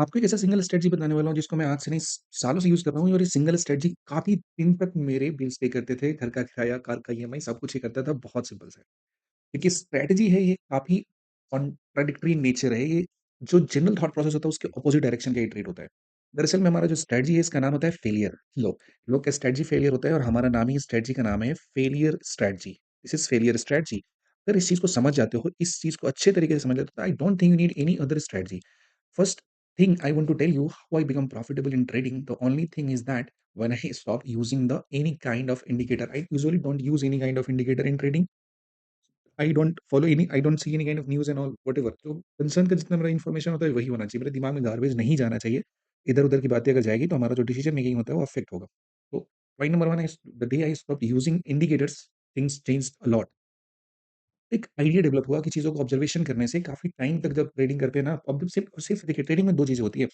आपको एक ऐसा सिंगल स्ट्रेटजी बताने वाला हूँ जिसको मैं आज से नहीं सालों से यूज़ कर रहा हूँ और ये सिंगल स्ट्रेटजी काफ़ी दिन तक मेरे बिल्स पे करते थे, घर का किराया, कार का ईएमआई सब कुछ ये करता था, बहुत सिंपल सा है। देखिए स्ट्रैटेजी है ये काफ़ी कॉन्ट्राडिक्टरी नेचर है ये, जो जनरल थॉट प्रोसेस होता है उसके अपोज़िट डायरेक्शन का ये ट्रेड होता है। दरअसल में हमारा जो स्ट्रैटेजी है इसका नाम होता है फेलियर। लोग का स्ट्रैटेजी फेलियर होता है और हमारा नाम ही स्ट्रैटेजी का नाम है failure strategy. This is failure strategy. अगर इस चीज़ को समझ जाते हो, इस चीज़ को अच्छे तरीके से समझ लेते हो, तो I don't think you need any other strategy. First thing I want to tell you how I become profitable in trading. The only thing is that when I stop using the any kind of indicator, I usually don't use any kind of indicator in trading. I don't follow any, I don't see any kind of news and all, whatever. तो concern का जितना मेरा information होता है वही होना चाहिए। मेरे दिमाग में गार्बेज नहीं जाना चाहिए। इधर-उधर की बातें अगर जाएगी तो हमारा जो डिसीजन मेकिंग होता है वो अफेक्ट होगा। तो point number 1 is the day I stop using indicators, things changed a lot. एक आइडिया डेवलप हुआ कि चीज़ों को ऑब्जर्वेशन करने से काफ़ी टाइम तक जब ट्रेडिंग करते हैं ना, अब सिर्फ सिर्फ देखिए ट्रेडिंग में 2 चीज़ें होती है।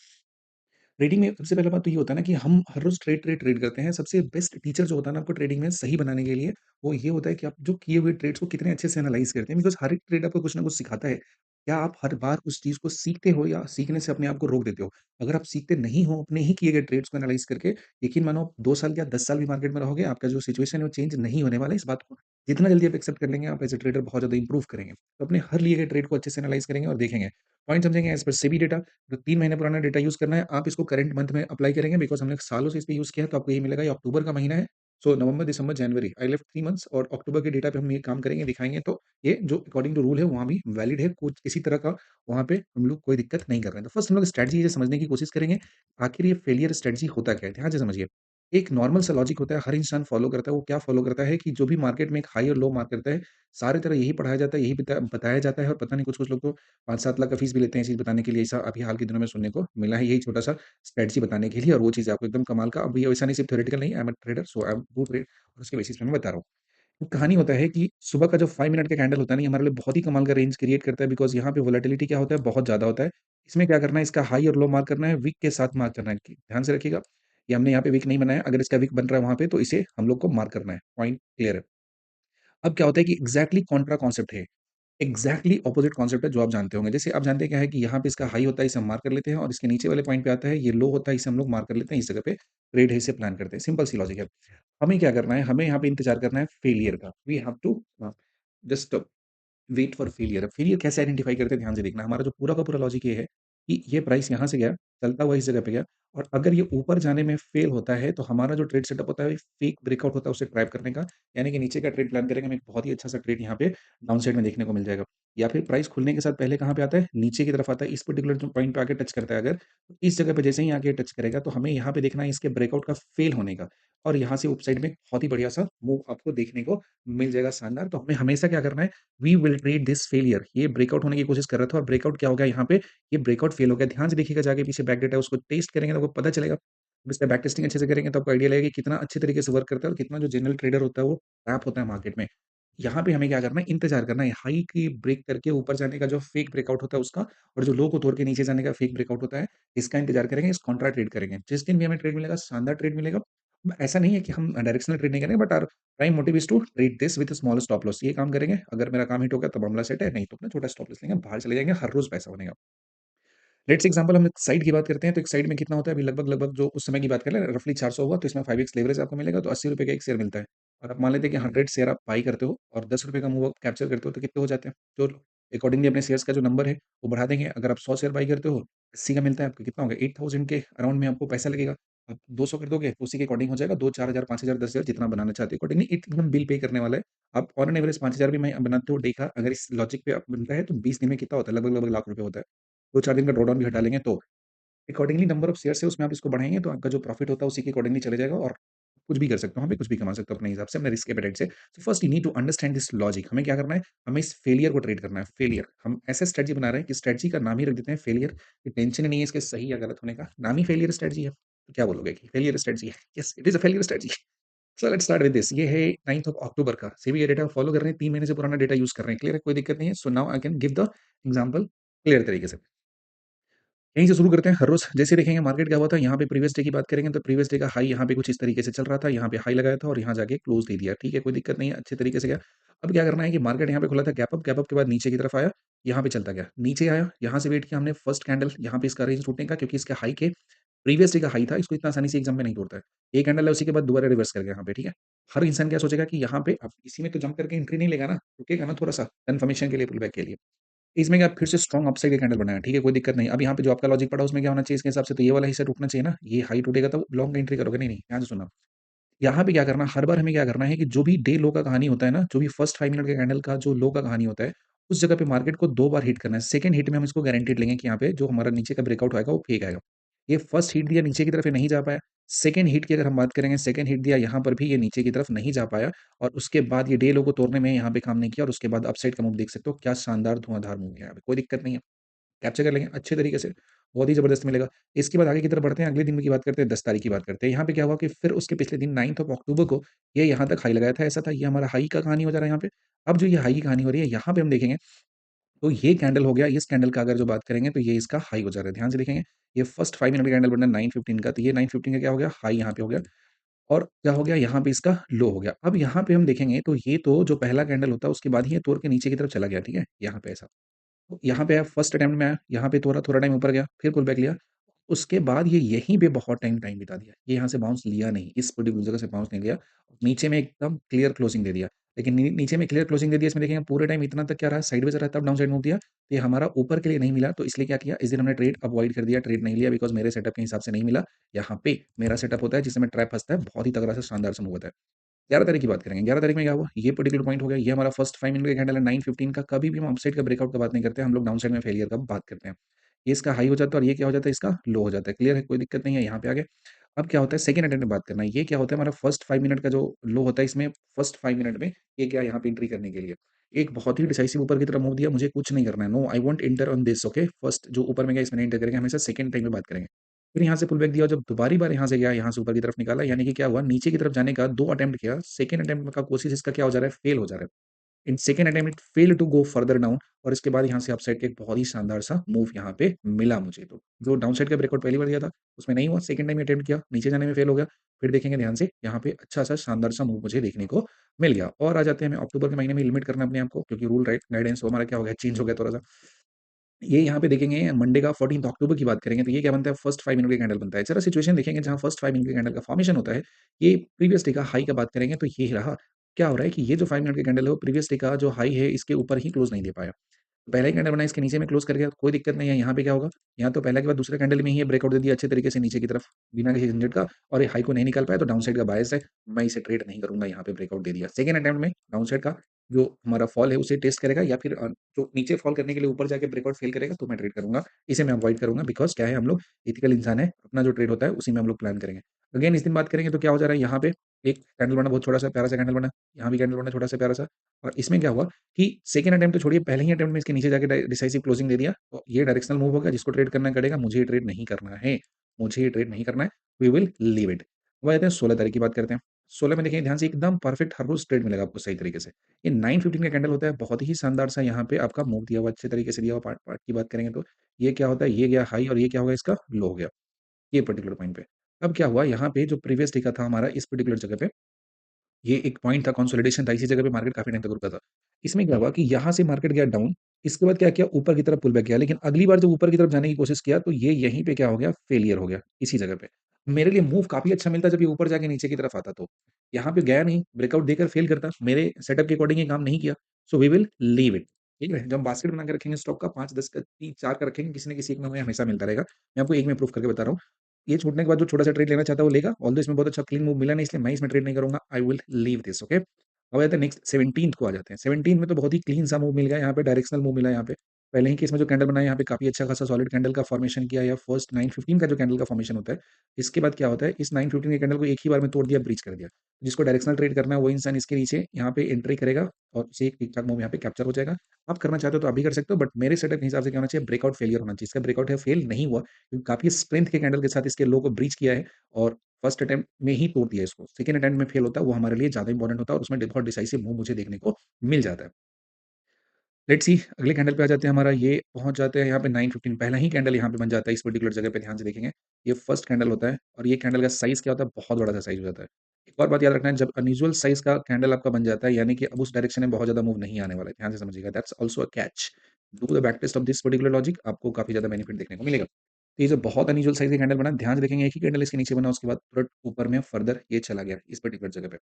ट्रेडिंग में सबसे पहला बात तो ये होता है ना कि हम हर रोज़ ट्रेड करते हैं। सबसे बेस्ट टीचर जो होता है ना आपको ट्रेडिंग में सही बनाने के लिए, वो ये होता है कि आप जो किए हुए ट्रेड्स को कितने अच्छे से एनालाइज़ करते हैं। बिकॉज़ हर एक ट्रेड आपको कुछ ना कुछ सिखाता है। क्या आप हर बार उस चीज़ को सीखते हो या सीखने से अपने आप को रोक देते हो? अगर आप सीखते नहीं हो अपने ही किए गए ट्रेड्स को एनालाइज़ करके, यकीन मानो आप 2 साल या 10 साल भी मार्केट में रहोगे, आपका जो सिचुएशन है वो चेंज नहीं होने वाला है। इस बात को जितना जल्दी आप एक्सेप्ट कर लेंगे, आप एज़ अ ट्रेडर बहुत ज़्यादा इंप्रूव करेंगे। तो अपने हर लिए गए ट्रेड को अच्छे से एनालाइज़ करेंगे और देखेंगे। पॉइंट समझेंगे एज़ पर सेबी डेटा। जो 3 महीने पुराना डेटा यूज़ करना है, आप इसको करंट मंथ में अप्लाई करेंगे बिकॉज़ हमने सालों से इस पे यूज़ किया है, तो आपको ये मिलेगा ये अक्टूबर का महीना है। सो नवंबर, दिसंबर, जनवरी आई लेफ्ट 3 मंथ्स और अक्टूबर के डेटा पे हम ये काम करेंगे, दिखाएँगे तो ये जो अकॉर्डिंग टू रूल है वहाँ भी वैलिड है, कुछ किसी तरह का वहाँ पे हम लोग कोई दिक्कत नहीं कर रहे हैं। तो फर्स्ट हम लोग स्ट्रैटेजी ये समझने की कोशिश करेंगे, आखिर ये फेलियर स्ट्रैटेजी होता क्या है? ध्यान से समझिए। एक नॉर्मल सा लॉजिक होता है, हर इंसान फॉलो करता है, वो क्या फॉलो करता है कि जो भी मार्केट में एक हाई और लो मार्क करता है, सारी तरह यही पढ़ाया जाता है, यही बताया जाता है और पता नहीं कुछ-कुछ लोग तो 5-7 लाख का फीस भी लेते हैं ये चीज़ बताने के लिए, ऐसा अभी हाल के दिनों में सुनने को मिला है, यही छोटा-सा स्ट्रैटेजी बताने के लिए और वो चीज़ आपको एकदम कमाल का अभी वैसा नहीं सिर्फ थ्योरेटिकल नहीं, I am a trader so I do trade और उसके बेसिस पे मैं बता रहा हूँ। वो कहानी होता है कि सुबह का जो 5 मिनट का कैंडल होता है ना, ये हमारे लिए बहुत ही कमाल का रेंज क्रिएट करता है बिकॉज़ यहाँ पे वोलेटिलिटी क्या होता है, बहुत ज़्यादा होता है। इसमें क्या करना है, इसका हाई और लो मार्क करना है, विक के साथ मार्क करना है। ध्यान से रखिएगा, ये हमने यहाँ पे विक नहीं बनाया, अगर इसका विक बन रहा है वहाँ पे, तो इसे हम लोग को मार्क करना है। पॉइंट क्लियर है। अब क्या होता है कि एग्ज़ैक्टली कॉन्ट्रा कॉन्सेप्ट है। एग्ज़ैक्टली अपोज़िट कॉन्सेप्ट है जो आप जानते होंगे। जैसे आप जानते हैं क्या है कि यहाँ पे इसका हाई होता है, इसे हम मार्क कर लेते हैं और इसके नीचे वाले पॉइंट पे आता है, ये लो होता है, इसे हम लोग मार्क कर लेते हैं, इस जगह पे ट्रेड है, इसे प्लान करते हैं। सिंपल सी लॉजिक है। हमें क्या करना है, हमें यहाँ पे इंतज़ार करना है फेलियर का। We have to just wait for failure. अब फेलियर कैसे आइडेंटिफ़ाई करते हैं ध्यान से देखना। हमारा जो पूरा का पूरा लॉजिक ये है कि ये प्राइस यहाँ से गया, चलता हुआ इस जगह पे गया और अगर ये ऊपर जाने में फेल होता है, तो हमारा जो ट्रेड सेटअप होता है, फेक ब्रेकआउट होता है उसे ट्रैप करने का। यानी कि नीचे का ट्रेड प्लान करेंगे, हमें एक बहुत ही अच्छा-सा ट्रेड यहाँ पे डाउन साइड में देखने को मिल जाएगा। या फिर प्राइस खुलने के साथ पहले कहाँ पे आता है? नीचे की तरफ आता है। इस पर्टिकुलर जो पॉइंट पे आके टच करता है अगर, तो इस जगह पे जैसे ही आके टच करेगा, तो हमें यहाँ पे देखना है इसके ब्रेकआउट का फेल होने का और यहाँ से अप साइड में बहुत ही बढ़िया-सा मूव आपको देखने को मिल जाएगा शानदार। तो हमें हमेशा क्या करना है, we will treat this failure. ये ब्रेकआउट होने की कोशिश कर रहा था और ब्रेकआउट क्या हो गया यहाँ पे, ये ब्रेकआउट फेल हो गया। ध्यान से देखिएगा, जाके पीछे बैक डेटा है उसको टेस्ट करेंगे तो आपको पता चलेगा। जब इसका बैक टेस्टिंग अच्छे से करेंगे तो आपको आइडिया लगेगा कि कितना अच्छे तरीके से वर्क करता है और कितना जो जनरल ट्रेडर होता है वो ट्रैप होता है मार्केट में। यहाँ पे हमें क्या करना है, इंतज़ार करना है, हाई की ब्रेक करके ऊपर जाने का जो फेक ब्रेकआउट होता है उसका और जो लो को तोड़ के नीचे जाने का फेक ब्रेकआउट होता है, इसका इंतज़ार करेंगे, इस कॉन्ट्रा ट्रेड करेंगे। जिस दिन भी हमें ट्रेड मिलेगा, शानदार ट्रेड मिलेगा। ऐसा नहीं है कि हम डायरेक्शनल ट्रेड नहीं करेंगे but our prime motive is to trade this with small stop loss. ये काम करेंगे, अगर मेरा काम हिट हो गया तो मामला सेट है, नहीं तो अपना छोटा स्टॉप लॉस लेंगे, बाहर चले जाएँगे, हर रोज़ पैसा बनेगा। लेट्स एग्जांपल हम एक साइड की बात करते हैं, तो एक साइड में कितना होता है अभी लगभग-लगभग जो उस समय की बात करें रफली 400 हुआ, तो इसमें 5x लेवरेज आपको मिलेगा, तो ₹80 का 1 शेयर मिलता है। और आप मान लेते हैं कि 100 शेयर आप बाय करते हो और ₹10 का मूव आप कैप्चर करते हो, तो कितने हो जाते हैं? तो अकॉर्डिंगली अपने शेयर्स का जो नंबर है, वो बढ़ा देंगे। अगर आप 100 शेयर बाय करते हो, 80 का मिलता है आपको, कितना हो गया? 8000 के अराउंड में आपको पैसा लगेगा। आप 200 कर दोगे, तो उसी के अकॉर्डिंग हो जाएगा 2, 4000, 5000, 10,000 जितना बनाना चाहते हो, अकॉर्डिंगली एकदम बिल पे करने वाला है। आप ऑन एन एवरेज 5000 भी मैं बनाते हो, देखा अगर इस लॉजिक पे आप बनता है, तो 20 दिन में कितना होता है? लगभग-लगभग लाख रुपए होता है। 2-4 दिन का ड्रॉडाउन भी हटा लेंगे तो अकॉर्डिंगली नंबर ऑफ शेयर्स है उसमें आप इसको बढ़ाएँगे तो आपका जो प्रॉफिट होता है उसी के अकॉर्डिंगली चले जाएगा और कुछ भी कर सकते हो, वहाँ पे कुछ भी कमा सकते हो अपने हिसाब से, अपने रिस्क एपेटाइट से। So first you need to understand this logic. हमें क्या करना है, हमें इस फेलियर को ट्रेड करना है, फेलियर। हम ऐसे स्ट्रैटेजी बना रहे हैं कि स्ट्रैटेजी का नाम ही रख देते हैं फेलियर, कि टेंशन ही नहीं है इसके सही या गलत होने का, नाम ही फेलियर स्ट्रैटेजी है। तो क्या बोलोगे कि फेलियर स्ट्रैटेजी है? Yes, it is a failure strategy. So let's start with this. ये है 9th ऑफ अक्टूबर का, सेबी ये डेटा फॉलो कर रहे हैं, 3 महीने से पुराना डेटा यूज़ कर रहे हैं, क्लियर है? कोई दिक्कत नहीं है। So now I can give the example clear तरीके से। यहीं से शुरू करते हैं। हर रोज़ जैसे देखेंगे मार्केट क्या हुआ था, यहाँ पे प्रीवियस डे की बात करेंगे तो प्रीवियस डे का हाई यहाँ पे कुछ इस तरीके से चल रहा था, यहाँ पे हाई लगाया था और यहाँ जाके क्लोज़ दे दिया। ठीक है, कोई दिक्कत नहीं है, अच्छे तरीके से गया। अब क्या करना है कि मार्केट यहाँ पे खुला था गैप अप के बाद नीचे की तरफ आया, यहाँ पे चलता गया। नीचे आया, यहाँ से वेट किया हमने फर्स्ट कैंडल यहाँ पे इसका रेंज टूटने का, क्योंकि इसके हाई के प्रीवियस डे का हाई था, इसको इतना आसानी से एक जंप में नहीं तोड़ता है। एक कैंडल है, उसी के बाद दोबारा रिवर्स कर गया यहाँ पे, ठीक है। हर इंसान क्या सोचेगा कि यहाँ पे अब इसी में तो जंप करके एंट्री नहीं लेगा ना, रुकेगा ना थोड़ा-सा कन्फर्मेशन के लिए, पुल बैक के लिए। इसमें क्या फिर से स्ट्रॉन्ग अपसाइड का कैंडल बनाया, ठीक है, कोई दिक्कत नहीं। अब यहाँ पे जो आपका लॉजिक पड़ा उसमें क्या होना चाहिए इसके हिसाब से, तो ये वाला हिस्सा टूटना चाहिए ना, ये हाई टूटेगा तब लॉन्ग एंट्री करोगे। नहीं, नहीं, ध्यान से सुनना। यहाँ पे क्या करना, हर बार हमें क्या करना है कि जो भी डे लो का कहानी होता है ना, जो भी फर्स्ट 5 मिनट के कैंडल का जो लो का कहानी होता है, उस जगह पे मार्केट को 2 बार हिट करना है। सेकंड हिट में हम इसको गारंटीड लेंगे कि यहाँ पे जो हमारा नीचे का ब्रेकआउट आएगा वो फेक आएगा। ये फर्स्ट हिट दिया नीचे की तरफ ये नहीं जा पाया। सेकंड हिट की अगर हम बात करेंगे, सेकंड हिट दिया यहाँ पर भी ये नीचे की तरफ नहीं जा पाया और उसके बाद ये डे लो को तोड़ने में यहाँ पे काम नहीं किया और उसके बाद अपसाइड का मूव देख सकते हो, क्या शानदार धुआंधार मूव है यहाँ पे, कोई दिक्कत नहीं है। कैप्चर कर लेंगे अच्छे तरीके से, बहुत ही ज़बरदस्त मिलेगा। इसके बाद आगे की तरफ बढ़ते हैं, अगले दिन की बात करते हैं, 10 तारीख की बात करते हैं। यहाँ पे क्या हुआ कि फिर उसके पिछले दिन 9th ऑफ अक्टूबर को ये यहाँ तक हाई लगाया था, ऐसा था, ये हमारा हाई का कहानी हो जा रहा है यहाँ पे। अब जो ये हाई की कहानी हो रही है, यहाँ पे हम देखेंगे, तो ये कैंडल हो गया, इस कैंडल का अगर जो बात करेंगे तो ये इसका हाई हो जा रहा है। ध्यान से देखेंगे, ये फर्स्ट 5 मिनट का कैंडल बन रहा है 9:15 का, तो ये 9:15 का क्या हो गया, हाई यहाँ पे हो गया और क्या हो गया, यहाँ पे इसका लो हो गया। अब यहाँ पे हम देखेंगे तो ये तो जो पहला कैंडल होता है उसके बाद ही ये तोड़ के नीचे की तरफ चला गया, ठीक है? यहाँ पे ऐसा। तो यहाँ पे आया फर्स्ट अटेम्प्ट में आया, यहाँ पे थोड़ा टाइम ऊपर गया, फिर पुल बैक लिया। उसके बाद ये यहीं पे बहुत टाइम टाइम बिता दिया। ये यहाँ से बाउंस लिया नहीं, इस पर्टिकुलर जगह से बाउंस नहीं लिया। नीचे में एकदम क्लियर क्लोजिंग दे दिया। लेकिन नीचे में क्लियर क्लोजिंग दे दिया, इसमें देखेंगे पूरे टाइम इतना तक क्या रहा, साइडवेज़ रहा, तब डाउन साइड मूव दिया। तो ये हमारा ऊपर के लिए नहीं मिला, तो इसलिए क्या किया, इस दिन हमने ट्रेड अवॉइड कर दिया, ट्रेड नहीं लिया बिकॉज़ मेरे सेटअप के हिसाब से नहीं मिला। यहाँ पे मेरा सेटअप होता है जिसमें ट्रैप फँसता है, बहुत ही तगड़ा सा शानदार सा मूव होता है। 11 तारीख की बात करेंगे, 11 तारीख में क्या हुआ? ये पर्टिकुलर पॉइंट हो गया, ये हमारा फर्स्ट 5 मिनट का कैंडल है 9:15 का, कभी भी हम अपसाइड का ब्रेकआउट का बात नहीं करते हैं, हम लोग डाउन साइड में फेलियर का बात करते हैं। ये इसका हाई हो जाता है और ये क्या हो जाता है, इसका लो हो जाता है, क्लियर है? कोई दिक्कत नहीं है, यहाँ पे आ गए। अब क्या होता है, सेकंड अटेम्प्ट में बात करना है, ये क्या होता है, हमारा फर्स्ट 5 मिनट का जो लो होता है, इसमें फर्स्ट 5 मिनट में ये क्या यहाँ पे एंट्री करने के लिए, एक बहुत ही डिसाइसिव ऊपर की तरफ मूव दिया, मुझे कुछ नहीं करना है, no I won't enter on this, okay? First जो ऊपर में गया इसमें नहीं एंटर करेंगे, हमेशा सेकंड टाइम में बात करेंगे। फिर यहाँ से पुल बैक दिया और जब दोबारी बार यहाँ से गया, यहाँ से ऊपर की तरफ निकाला, यानी कि क्या हुआ, नीचे की तरफ जाने का 2 अटेम्प्ट किया, सेकंड अटेम्प्ट का कोशिश इसका क्या हो जा रहा है, फेल हो जा रहा है। In second attempt it failed to go further down और इसके बाद यहाँ से अपसाइड का एक बहुत ही शानदार सा मूव यहाँ पे मिला मुझे तो। जो डाउन साइड का ब्रेकआउट पहली बार दिया था, उसमें नहीं हुआ, सेकंड टाइम अटेम्प्ट किया, नीचे जाने में फेल हो गया। फिर देखेंगे ध्यान से, यहाँ पे अच्छा-सा शानदार सा मूव मुझे देखने को मिल गया और आ जाते हैं हमें अक्टूबर के महीने में लिमिट करना है अपने आप को, क्योंकि रूल राइट गाइडेंस हमारा क्या हो गया, चेंज हो गया थोड़ा-सा। ये यहाँ पे देखेंगे मंडे का 14th अक्टूबर की बात करेंगे तो ये क्या बनता है, फर्स्ट 5 मिनट का कैंडल बनता है। जरा सिचुएशन देखेंगे जहाँ फर्स्ट 5 मिनट के कैंडल का फॉर्मेशन होता है, ये प्रीवियस डे का हाई का बात करेंगे तो ये रहा। क्या हो रहा है कि ये जो 5 मिनट का कैंडल है वो प्रीवियस डे का जो हाई है इसके ऊपर ही क्लोज़ नहीं दे पाया। पहला ही कैंडल बना इसके नीचे में क्लोज़ कर गया, कोई दिक्कत नहीं है, यहाँ पे क्या होगा, यहाँ तो पहला के बाद दूसरे कैंडल में ही ये ब्रेकआउट दे दिया अच्छे तरीके से नीचे की तरफ, बिना किसी झंझट का और ये हाई को नहीं निकाल पाया तो डाउन साइड का बायस है, मैं इसे ट्रेड नहीं करूँगा, यहाँ पे ब्रेकआउट दे दिया। सेकंड अटेम्प्ट में डाउन साइड का जो हमारा फॉल है उसे टेस्ट करेगा या फिर जो नीचे फॉल करने के लिए ऊपर जाके ब्रेकआउट फेल करेगा तो मैं ट्रेड करूँगा। इसे मैं अवॉइड करूँगा बिकॉज़ क्या है, हम लोग एथिकल इंसान है, अपना जो ट्रेड होता है उसी में हम लोग प्लान करेंगे। अगेन इस दिन बात करेंगे तो क्या हो जा रहा है, यहाँ पे एक कैंडल बना बहुत छोटा-सा प्यारा-सा कैंडल बना, यहाँ भी कैंडल बना छोटा-सा प्यारा-सा और इसमें क्या हुआ कि सेकंड अटेम्प्ट तो छोड़िए, पहले ही अटेम्प्ट में इसके नीचे जाके डिसाइसिव क्लोजिंग दे दिया। तो ये डायरेक्शनल मूव होगा, जिसको ट्रेड करना है करेगा, मुझे ये ट्रेड नहीं करना है। मुझे ये ट्रेड नहीं करना है, वी विल लीव इट। अब आ जाते हैं 16 तारीख की बात करते हैं। 16 में देखिए ध्यान से, एकदम परफेक्ट हर रोज़ ट्रेड मिलेगा आपको सही तरीके से। ये 9:15 का कैंडल होता है, बहुत ही शानदार सा यहाँ पे आपका मूव दिया हुआ, अच्छे तरीके से दिया हुआ, पार्ट पार्ट की बात करेंगे तो। ये क्या होता है, ये गया हाई और ये क्या होगा, इसका लो हो गया, ये पर्टिकुलर पॉइंट पे। अब क्या हुआ, यहाँ पे जो प्रीवियस डे का था हमारा इस पर्टिकुलर जगह पे, ये एक पॉइंट था, कंसोलिडेशन था, इसी जगह पे मार्केट काफ़ी टाइम तक रुका था। इसमें क्या हुआ कि यहाँ से मार्केट गया डाउन, इसके बाद क्या किया, ऊपर की तरफ पुल बैक किया, लेकिन अगली बार जब ऊपर की तरफ जाने की कोशिश किया, तो ये यहीं पे क्या हो गया, फेलियर हो गया, इसी जगह पे। मेरे लिए मूव काफ़ी अच्छा मिलता जब ये ऊपर जाके नीचे की तरफ आता तो। यहाँ पे गया नहीं, ब्रेकआउट देकर फेल करता, मेरे सेटअप के अकॉर्डिंग ये काम नहीं किया, so we will leave it. ठीक है? जब हम बास्केट बना के रखेंगे स्टॉक का 5, 10 का, 3, 4 का रखेंगे, किसी न किसी एक में हमें हमेशा मिलता रहेगा। मैं आपको एक में प्रूफ करके बता रहा हूँ। ये छूटने के बाद जो छोटा-सा ट्रेड लेना चाहता है वो लेगा, ऑल्दो इसमें बहुत अच्छा क्लीन मूव मिला नहीं, इसलिए मैं इसमें ट्रेड नहीं करूँगा, I will leave this, okay. अब आ जाते हैं नेक्स्ट 17th को आ जाते हैं। 17th में तो बहुत ही क्लीन सा मूव मिल गया, यहाँ पे डायरेक्शनल मूव मिला यहाँ पे। पहले ही केस में जो कैंडल बनाया यहाँ पे काफ़ी अच्छा खासा सॉलिड कैंडल का फॉर्मेशन किया, या फर्स्ट 9:15 का जो कैंडल का फॉर्मेशन होता है, इसके बाद क्या होता है, इस 9:15 के कैंडल को एक ही बार में तोड़ दिया, ब्रीच कर दिया। जिसको डायरेक्शनल ट्रेड करना है वो इंसान इसके नीचे यहाँ पे एंट्री करेगा और उसे एक ठीक-ठाक मूव यहाँ पे कैप्चर हो जाएगा। आप करना चाहते हो तो आप भी कर सकते हो, बट मेरे सेटअप के हिसाब से क्या होना चाहिए, ब्रेकआउट फेलियर होना चाहिए। इसका ब्रेकआउट है, फेल नहीं हुआ, क्योंकि काफ़ी स्ट्रेंथ के कैंडल के साथ इसके लो को ब्रीच किया है और फर्स्ट अटेम्प्ट में ही तोड़ दिया इसको। सेकंड अटेम्प्ट में फेल होता है, वो हमारे लिए ज़्यादा इंपॉर्टेंट होता है और उसमें बहुत डिसाइसिव मूव मुझे देखने को मिल जाता है। लेट्स सी अगले कैंडल पे आ जाते हैं हमारा ये पहुँच जाते हैं यहाँ पे 9:15 पहला ही कैंडल यहाँ पे बन जाता है इस पर्टिकुलर जगह पे ध्यान से देखेंगे। ये फर्स्ट कैंडल होता है और ये कैंडल का साइज़ क्या होता है? बहुत बड़ा-सा साइज़ हो जाता है। एक और बात याद रखना है जब अनयूजुअल साइज़ का कैंडल आपका बन जाता है यानी कि अब उस डायरेक्शन में बहुत ज़्यादा मूव नहीं आने वाला है। ध्यान से समझिएगा that's also a catch. Do the backtest of this particular logic आपको काफ़ी ज़्यादा बेनिफिट देखने को मिलेगा। तो ये जो बहुत अनयूजुअल साइज़ का कैंडल बना ध्यान से देखेंगे एक ही कैंडल इसके नीचे बना उसके बाद तुरंत ऊपर में फर्दर ये चला गया इस पर्टिकुलर जगह पे।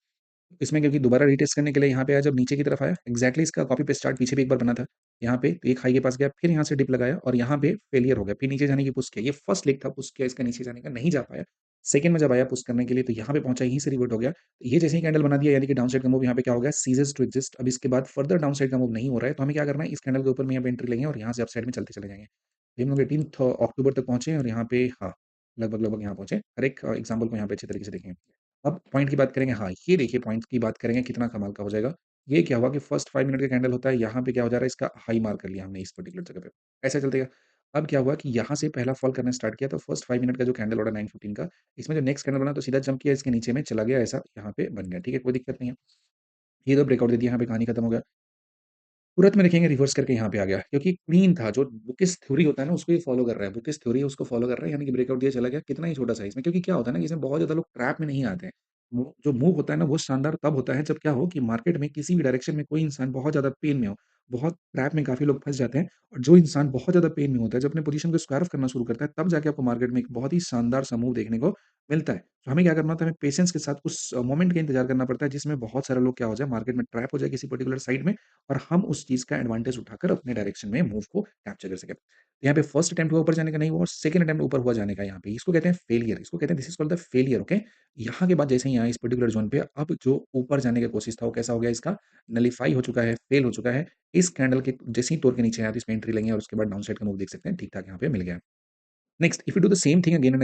इसमें क्योंकि दोबारा रीटेस्ट करने के लिए यहाँ पे आया जब नीचे की तरफ आया, एग्ज़ैक्टली इसका कॉपी पेस्ट चार्ट पीछे भी एक बार बना था। यहाँ पे तो एक हाई के पास गया, फिर यहाँ से डिप लगाया और यहाँ पे फेलियर हो गया, फिर नीचे जाने की पुश किया। ये फर्स्ट लेग था पुश किया इसका नीचे जाने का, नहीं जा पाया। सेकंड में जब आया पुश करने के लिए तो यहाँ पे पहुँचा, यहीं से रिवर्ट हो गया। तो ये जैसे ही कैंडल बना दिया यानी कि डाउन साइड का मूव यहाँ पे क्या हो गया सीज़ेज़ टू एक्सिस्ट। अब इसके बाद फर्दर डाउन साइड का मूव नहीं हो रहा है, तो हमें क्या करना है इस कैंडल के ऊपर में यहाँ पे एंट्री लेंगे और यहाँ से अप साइड में चलते चले जाएँगे। हम लोग 18th अक्टूबर तक पहुँचे और यहाँ पे हाँ, लगभग-लगभग यहाँ पहुँचे। हर एक एग्ज़ाम्पल को यहाँ पे अच्छे तरीके से देखेंगे। अब पॉइंट की बात करेंगे हाँ, ये देखिए पॉइंट की बात करेंगे कितना कमाल का हो जाएगा। ये क्या हुआ कि फर्स्ट 5 मिनट का कैंडल होता है, यहाँ पे क्या हो जा रहा है इसका हाई मार्क कर लिया हमने इस पर्टिकुलर जगह पे। ऐसे चलते गया। अब क्या हुआ कि यहाँ से पहला फॉल करना स्टार्ट किया तो फर्स्ट 5 मिनट का जो कैंडल हो रहा है 9:15 का, इसमें जो नेक्स्ट कैंडल बना तो सीधा जंप किया इसके नीचे में चला गया ऐसा यहाँ पे बन गया, ठीक है? कोई दिक्कत नहीं है। ये तो ब्रेकआउट दे दिया, यहाँ पे कहानी खत्म हो गया। तुरंत में देखेंगे रिवर्स करके यहाँ पे आ गया क्योंकि क्लीन था जो बुकिश थ्योरी होता है ना उसको ये फॉलो कर रहा है। बुकिश थ्योरी है उसको फॉलो कर रहा है यानी कि ब्रेकआउट दिया चला गया कितना ही छोटा साइज़ में क्योंकि क्या होता है ना कि इसमें बहुत ज़्यादा लोग ट्रैप में नहीं आते हैं। जो मूव होता है ना वो शानदार तब होता है जब क्या हो कि मार्केट में किसी भी डायरेक्शन में कोई इंसान बहुत ज़्यादा पेन में हो। बहुत ट्रैप में काफ़ी लोग फँस जाते हैं और जो इंसान बहुत ज़्यादा पेन में होता है जब अपने पोज़ीशन को स्क्वायर ऑफ करना शुरू करता है तब जाके आपको मार्केट में एक बहुत ही शानदार सा मूव देखने को मिलता है। तो हमें क्या करना होता है हमें पेशेंस के साथ उस मोमेंट का इंतज़ार करना पड़ता है जिसमें बहुत सारे लोग क्या हो जाए मार्केट में ट्रैप हो जाए किसी पर्टिकुलर साइड में और हम उस चीज़ का एडवांटेज उठाकर अपने डायरेक्शन में मूव को कैप्चर कर सकें। तो यहाँ पे फर्स्ट अटेम्प्ट हुआ ऊपर जाने का नहीं हुआ और सेकंड अटेम्प्ट ऊपर हुआ जाने का यहाँ पे। इसको कहते हैं फेलियर, इसको कहते हैं this is called the failure okay. यहाँ के बाद जैसे ही आए इस पर्टिकुलर ज़ोन पे अब जो ऊपर जाने की कोशिश था वो कैसा हो गया इसका नलिफाई हो चुका है, फेल हो चुका है। इस कैंडल के जैसे ही तोड़ के नीचे आया तो इसमें एंट्री लेंगे और उसके बाद डाउन साइड का मूव देख सकते हैं ठीक-ठाक यहाँ पे मिल गया। Next if you do the same thing again and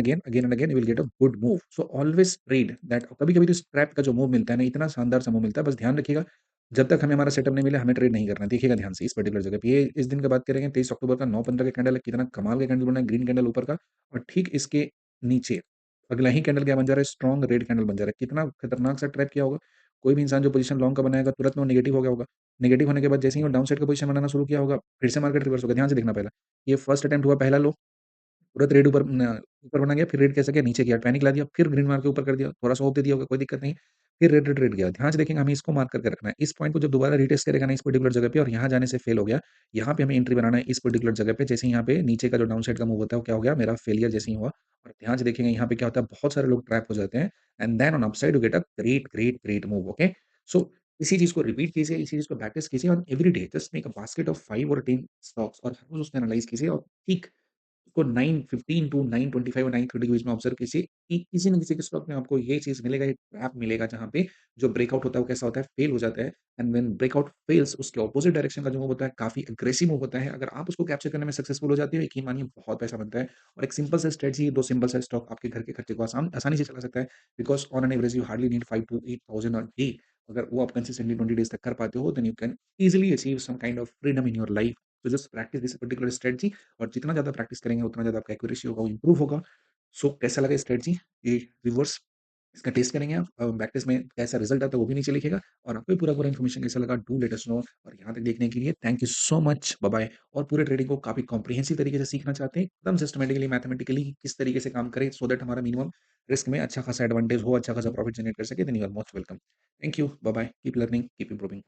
again you will get a good move. So always trade that कभी-कभी तो स्क्रैप का जो मूव मिलता है ना इतना शानदार सा मूव मिलता है बस ध्यान रखिएगा जब तक हमें हमारा सेटअप नहीं मिला हमें ट्रेड नहीं करना है। देखिएगा ध्यान से इस पर्टिकुलर जगह पे ये इस दिन का बात करेंगे 23 अक्टूबर का 9:15 का कैंडल है कितना कमाल का कैंडल बना है ग्रीन कैंडल ऊपर का और ठीक इसके नीचे अगला ही कैंडल क्या बन जा रहा है स्ट्रॉन्ग रेड कैंडल बन जा रहा है। कितना खतरनाक सा ट्रैप किया होगा। कोई भी इंसान जो पोजीशन लॉन्ग का बनाएगा तुरंत में वो नेगेटिव हो गया होगा। नेगेटिव होने के बाद जैसे ही वो डाउन साइड का पोजीशन बनाना शुरू किया होगा फिर से मार्केट रिवर्स हो गया। ध्यान से देखना पहला। ये फर्स्ट अटेम्प्ट हुआ पहला लो तुरंत रेड ऊपर बना गया, फिर रेड कैसे गया नीचे गया, पैनिक ला दिया, फिर ग्रीन मार के ऊपर कर दिया, थोड़ा-सा होप दे दिया होगा, कोई दिक्कत नहीं। फिर रेड, रेड, रेड गया। ध्यान से देखेंगे हमें इसको मार्क करके रखना है। इस पॉइंट को जब दोबारा रीटेस्ट करेगा ना इस पर्टिकुलर जगह पे और यहाँ जाने से फेल हो गया, यहाँ पे हमें एंट्री बनाना है इस पर्टिकुलर जगह पे। जैसे ही यहाँ पे नीचे का जो डाउन साइड का मूव होता है, वो क्या हो गया मेरा फेलियर जैसे ही हुआ और ध्यान से देखेंगे यहाँ पे क्या होता है, बहुत सारे लोग ट्रैप हो जाते हैं and then on upside you get a great, great, great move, okay? So इसी चीज़ को रिपीट कीजिए, इसी चीज़ को प्रैक्टिस कीजिए और every day just make a basket of 5 और 10 स्टॉक्स और हर रोज़ उसको एनालाइज़ कीजिए और ठीक उसको 9:15 टू 9:25 और 9:30 के बीच में ऑब्ज़र्व कीजिए कि किसी न किसी के स्टॉक में आपको ये चीज़ मिलेगा, एक ट्रैप मिलेगा जहाँ पे जो ब्रेकआउट होता है वो कैसा होता है, फेल हो जाता है एंड व्हेन ब्रेकआउट फेल्स उसके अपोज़िट डायरेक्शन का जो मूव होता है काफ़ी एग्रेसिव मूव होता है। अगर आप उसको कैप्चर करने में सक्सेसफुल हो जाते हो, यकीन मानिए बहुत पैसा बनता है और एक सिंपल सा स्ट्रेटजी 2 सिंपल सा स्टॉक आपके घर के खर्चे को आसानी से चला सकता है because on an average you hardly need 5 to 8,000 a day. अगर वो आप कंसिस्टेंटली 20 डेज़ तक कर पाते हो, then you can easily achieve some kind of freedom in your life. So just practice this particular strategy और जितना ज़्यादा प्रैक्टिस करेंगे उतना ज़्यादा आपका एक्यूरेसी होगा, वो इम्प्रूव होगा। सो कैसा लगा स्ट्रेटजी? ये रिवर्स इसका टेस्ट करेंगे आप प्रैक्टिस में कैसा रिज़ल्ट आता है वो भी नीचे लिखिएगा और आपको ये पूरा-पूरा इन्फॉर्मेशन कैसा लगा डू लेट अस नो और यहाँ तक देखने के लिए thank you so much, bye-bye. और पूरे ट्रेडिंग को काफ़ी कॉम्प्रिहेंसिव तरीके से सीखना चाहते हैं, एकदम सिस्टमैटिकली, मैथमेटिकली किस तरीके से काम करें सो दैट हमारा मिनिमम रिस्क में अच्छा खासा एडवांटेज हो, अच्छा खासा प्रॉफिट जनरेट कर सके, then you are most welcome. Thank you, bye bye, keep learning, keep improving.